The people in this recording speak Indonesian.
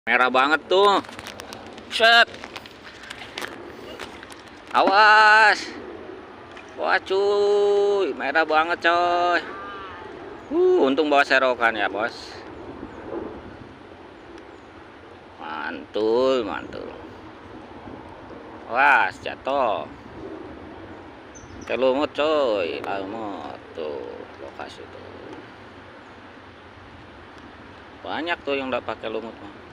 Merah banget tuh. Set. Awas. Wah cuy, merah banget coy. Untung bawa serokan ya bos. Mantul, mantul. Wah, jatuh. Lumut coy, lumut tuh lokasi tuh. Banyak tuh yang udah pakai lumut mah.